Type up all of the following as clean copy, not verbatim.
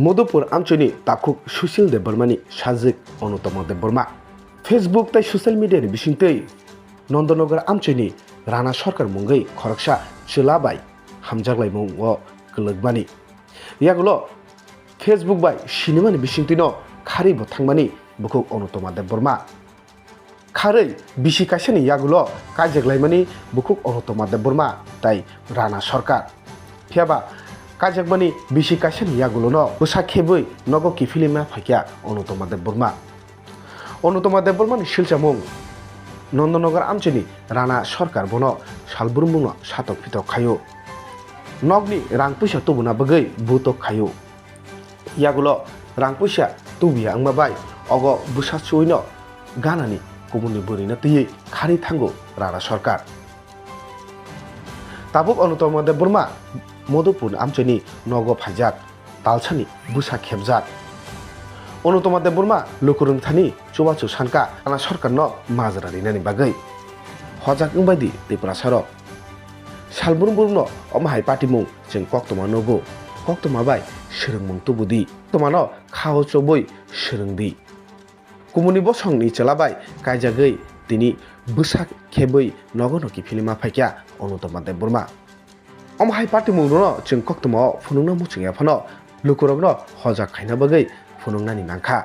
মধুপুর আঞ্চলিক তাকুক সুশীল দেববর্মানি সাজিক অনুতম দেববর্মা ফেসবুক তাই সোশ্যাল মিডিয়ার বিসিংতৈ নন্দনगर আঞ্চলিক রানা সরকার মুঙ্গৈ খরকসা চিলাবাই হামজাগলাই মুং ও গলগবানি ইয়াগুলো ফেসবুক বাই সিনেমানি বিসিংতৈন খারিबो थांमानि बुकुक अनुतमा देबबर्मा खारै बिसि कासेनि यागुलो काजेगलायमानि बुकुक अनुतमा देबबर्मा ताई राना सरकार फियाबा काजेगमानि बिसि कासेनि यागुलोनो बोसाखेबै नगो किफिलिमा फाइकिया अनुतमा देबबर्मानि शिलचामुं नन्दनगर आमचेनि राना सरकार बनो सालबुरुमुंनो सातक फितक खायो नगनि रां पैसा तुबुना बगै बुतक खायो यागुलो रां पैसा तुबिया आंमाबाय अग बुसाचुइनो गानानि गुबुननि बोरैनो तैयै खारै थांगौ राना सरकार ताबुक अनुतमा देबबर्मा मधुपुर आमचेनि नग फाइजाक तालसानि बुसा खेबजाक अनुतमा देबबर्मा लुकुरुंथानि चुबाचु सानका राना सरकारनो माजरारिनानि बागै हजाक बायदि दैप्रासार सालबुरुमबुरुमनो अमाहाय पाटिमुं जों कक्तमा नगौ कक्तमा बाय सोरोंमुं तुबुदि तमानो खाहो चबै सोरोंदि कुमुनि बसंनि चलाबाय कायजागै तिनि बुसा खेबै नगनकि फिलिमा फाइकिया अनुतमा देबबर्मा अमाहाय पाटिमुंनो जों कक्तमा फुनुंना मुचिंया फनो लुकुरगनो हजाक खायना बागै फुनुंनानि नांखा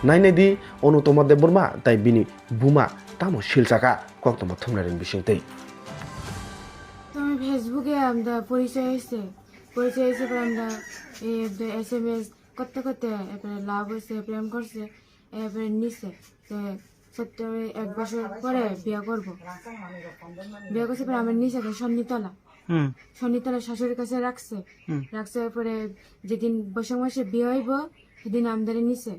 नायनायदि अनुतमा देबबर्मा ताइ बिनि बुमा तामो शिलचाका कक्तमा थुमनारिन बिसिंतै তুমি ফেসবুকে আমরা পরিচয় হয়েছে পরে আমরা SMS করতে করতে এরপরে লাভ হয়েছে প্রেম করছে এরপরে নিচ্ছে সত্য 1 বছর পরে বিয়ে করবো বিয়ে করছে পরে আমার নিচে সন্নিতলা শাশুড়ির কাছে রাখছে পরে যেদিন বৈশাখ মাসে বিয়ে হইব সেদিন আমাদের নিচে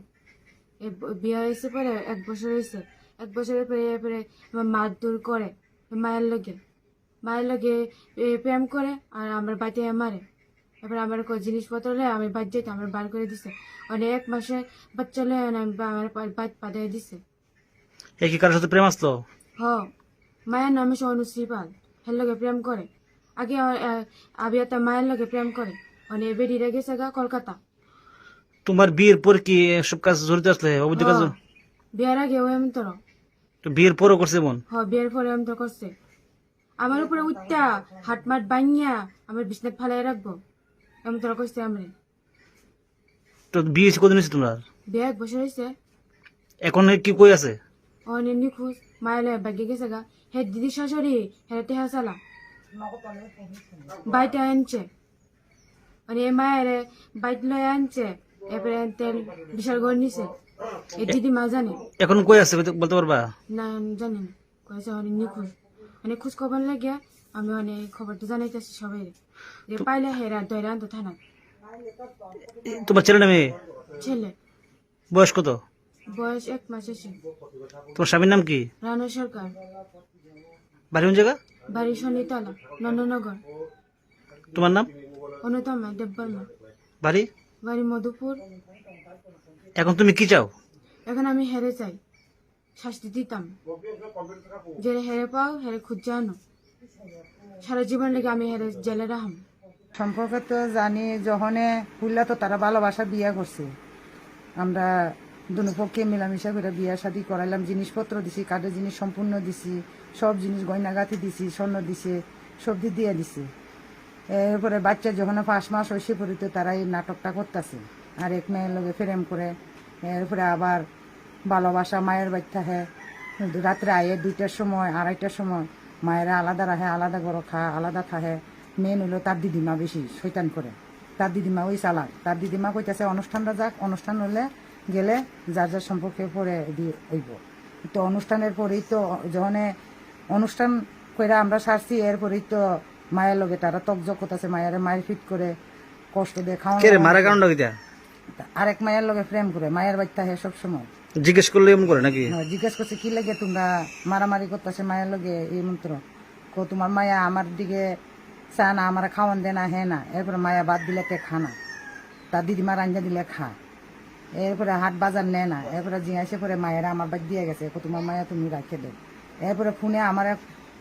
বিয়ে হয়েছে পরে 1 বছর হয়েছে 1 বছরের পরে এরপরে আমার মারধর করে মায়ের লগে প্রেম করে আর আমার বাড়িতে মারে এবার আমার জিনিসপত্র হলে আমি বাড়ি যেতে আমার বার করে দিছে অনেক মাসে বাচ্চা হলে আমার বাড়ি পাঠিয়ে দিছে একই কারোর সাথে প্রেম আসলো মায়ের নাম হচ্ছে অনুশ্রী পাল হের লগে প্রেম করে আগে আবিয়াতা মায়ের লগে প্রেম করে অনেক বেরিয়ে গেছে গা কলকাতা তোমার বিয়ের পর কি সব কাজ জড়িত আসলে অবৈধ কাজ বিয়ের আগে ওই আমি তোর তো বিয়ের পরও করছে মন বিয়ের পরে আমি তো করছে আমার উপরে উঠটা হাটমাট বানিয়া আমার বিছনাত ফালাই রাখবো আমি তোরা করছি আমি তো বিয়ে কদিন হয়েছে তোমার বিয়ে 1 বছর হয়েছে এখন কি কই আছে অনেক নিখোঁজ মায়ের বাগে গেছে গা হে দিদি শাশুড়ি হেঁটে হাসালা বাইতে আনছে মানে মায়ের বাইট লয়ে আনছে এরপরে তেল বিশাল ঘর নিছে এই দিদি মা জানে এখন কই আছে বলতে পারবা না জানি না কয়েছে অনেক নিখোঁজ মানে খোঁজ খবর লাগে আমি অনেক খবরটা জানাইতেছি সবাই পাইলে হেরা দয়রা আনতো থানা তোমার ছেলে না মেয়ে ছেলে বয়স কত বয়স 1 মাস এসে তোমার স্বামীর নাম কি রানা সরকার বাড়ি কোন জায়গা বাড়ি শনিতলা নন্দনগর তোমার নাম অনুতমা দেববর্মা বাড়ি মধুপুর এখন তুমি কি চাও এখন আমি হেরে চাই শাস্তি দিতাম যে হেরে পাও হেরে খুঁজে আনো সারা জীবন লেগে আমি হেরে জেলে রাখাম সম্পর্কে তো জানি যখনে হুল্লা তো তারা ভালোবাসা বিয়া করছে আমরা দুনো পক্ষে মিলামিশা করে বিয়া শাদী করাইলাম জিনিসপত্র দিছি কাঠের জিনিস সম্পূর্ণ দিছি সব জিনিস গয়নাগাতি দিছি স্বর্ণ দিছে সবজি দিয়ে দিছি এরপরে বাচ্চা যখন 5 মাস হয়েছে পরে তো তারা এই নাটকটা করতেছে আর এক মেয়ের লগে প্রেম করে এরপরে আবার ভালোবাসা মায়ের বাড়ি থাকে রাত্রে আয়ে 2টার সময় 2:30টার সময় মায়েরা আলাদা রাখে আলাদা ঘর খা আলাদা থাকে মেন হলো তার দিদিমা বেশি শৈতান করে তার দিদিমা ওই চালাক তার দিদিমা কইতাছে অনুষ্ঠানটা যাক অনুষ্ঠান হলে গেলে যার যার সম্পর্কে পরে দিয়ে হইব তো অনুষ্ঠানের পরেই তো যখন অনুষ্ঠান করে আমরা সারছি এরপরেই তো মায়ের লগে তারা তকজক করতেছে মায়ের ফিট করে কষ্ট দিয়ে খাওয়া মারা কারণ আরেক মায়ের লগে প্রেম করে মায়ের বাচ্চা হে সব সময় জিজ্ঞেস করলে এমন করে নাকি জিজ্ঞেস করছে কি লাগে তোমরা মারামারি করতেছে মায়ের লগে এই মন্ত্র তোমার মায়া আমার দিকে চা না আমার খাওয়ান দে না হে না এরপরে মায়া বাদ দিলে খানা তার দিদিমা রাঞ্জা দিলে খা এরপরে হাট বাজার নেয় না এরপরে জিজ্ঞাসে পরে মায়েরা আমার বাদ দিয়ে গেছে তোমার মায়া তুমি রাখে দে এরপরে ফোনে আমার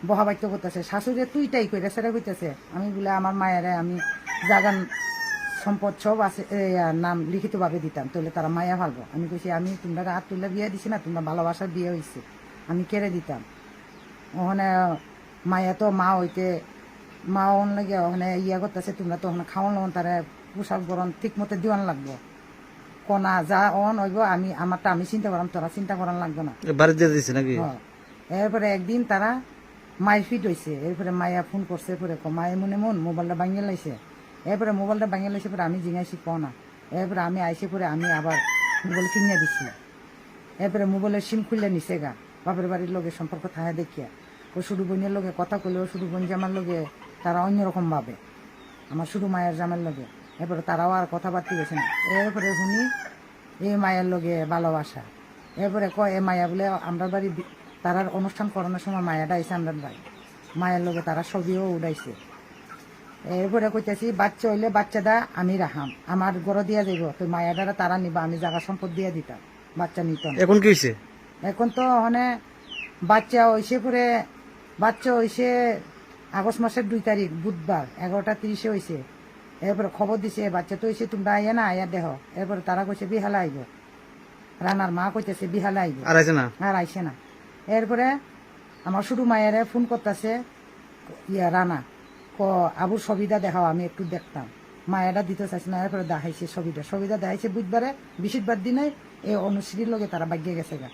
বহাবাক্য করতেছে শাশুড়ি তুইটাই কইরা সেটা কইতেছে আমি বলে আমার মায়েরা আমি জাগান সম্পদ সব আছে নাম লিখিত ভাবে দিতাম, তাহলে তারা মায়া ফালবো। আমি কইছি আমি তোমরা হাত তুললে বিয়ে দিছি না, তোমরা ভালোবাসার বিয়ে হয়েছে, আমি কেড়ে দিতাম। ওখানে মায়া তো মা হইতে মা অন লাগে ওখানে ইয়া করতেছে, তোমরা তো ওখানে খাওয়ানো তারা পোশাক গরম ঠিক মতো দিওয়ান লাগবো, কোনা যা অন হইব আমি আমারটা আমি চিন্তা করাম, তোরা চিন্তা করান লাগবে না। বাড়ি দিয়ে দিছে নাকি? হ্যাঁ। এরপরে একদিন তারা মায়ের ফিট হয়েছে, এরপরে মায়া ফোন করছে, পরে মায়ে মনে মন মোবাইলটা ভাঙিয়ে লাইছে। এরপরে মোবাইলটা ভাঙিয়ে লাইছে, পরে আমি জিজ্ঞাসি না। এরপরে আমি আইসে পরে আমি আবার মোবাইল কিনে দিছি। এরপরে মোবাইলের সিম খুললে নিছে গা, বাপের বাড়ির লোকের সম্পর্ক থাকে দেখিয়া। ও শুধু বোনের লোকে কথা কইলেও শুধু বোন জামার লোকে তারা অন্যরকম ভাবে, আমার শুধু মায়ের জামার লোকে। এরপরে তারাও আর কথাবার্তা গেছে না। এরপরে শুনি এই মায়ের লোকে ভালোবাসা। এরপরে কয় এ মায়া বলে আমরা বাড়ি তারার অনুষ্ঠান করানোর সময় মায়াটা আইসে আমরা বাড়ি, মায়ের লোকে তারা ছবিও উড়াইছে। এরপরে কইতেছি বাচ্চা হইলে বাচ্চাটা আমি রাখাম, আমার গড় দিয়া যাইব, তো মায়াটারা তারা নিবা, আমি জায়গা সম্পদ দিয়া দিতাম, বাচ্চা নিত না। এখন কি হয়েছে? এখন তো মানে বাচ্চা হইছে, পরে বাচ্চা হইছে আগস্ট মাসের 2 তারিখ বুধবার 11:30 হয়েছে। এরপরে খবর দিছে বাচ্চা তো হয়েছে, তোমরা আইয়া না আইয়া দেহ। এরপরে তারা কইছে বিহালে আইব, রানার মা কইতেছে বিহালে আইব, আর আছে না? আর আইসে না। এরপরে আমার শুধু মায়েরে ফোন করতেছে ইয়া রানা, আবুর ছবিটা দেখাও, আমি একটু দেখতাম। মায়েরা দিতে চাইছে না। এরপরে দেখাইছে ছবিটা দেখাইছে বুধবারে, বৃহস্পতিবার দিনে এই অনুশ্রীর লগে তারা বাগিয়ে গেছে গা।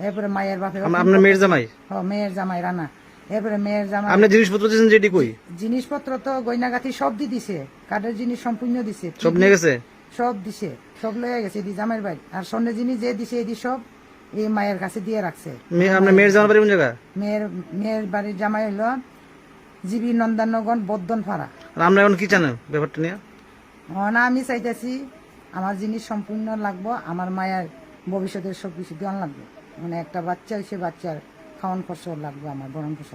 এরপরে মায়ের বাপে আপনার মেয়ের জামাই? মেয়ের জামাই রানা। এরপরে মেয়ের জামাই আপনি জিনিসপত্র দিয়েছেন যেটি কই? জিনিসপত্র তো গয়নাগাঠি সব দিয়ে দিছে, কাঠের জিনিস সম্পূর্ণ দিছে, সব নিয়ে গেছে? সব দিছে, সব লয়ে গেছে এদি জামাইয়ের বাড়ি। আর স্বর্ণের জিনিস যে দিছে এদি সব এই মায়ের কাছে দিয়ে রাখছে। আপনার মেয়ের জামাই বাড়ি কোন জায়গা? মেয়ের বাড়ির জামাই হইল জিবি নন্দনগর বর্ধনপাড়া। আর আমরা এখন কি জানেন ব্যাপারটা নিয়ে? না আমি চাইতেছি আমার জিনিস সম্পূর্ণ লাগবো, আমার মায়ের ভবিষ্যতের সব কিছু দেওয়ান লাগবে, মানে একটা বাচ্চা হয়েছে, বাচ্চার খাওয়ান খরচ লাগবে, আমার বরণ খরচ।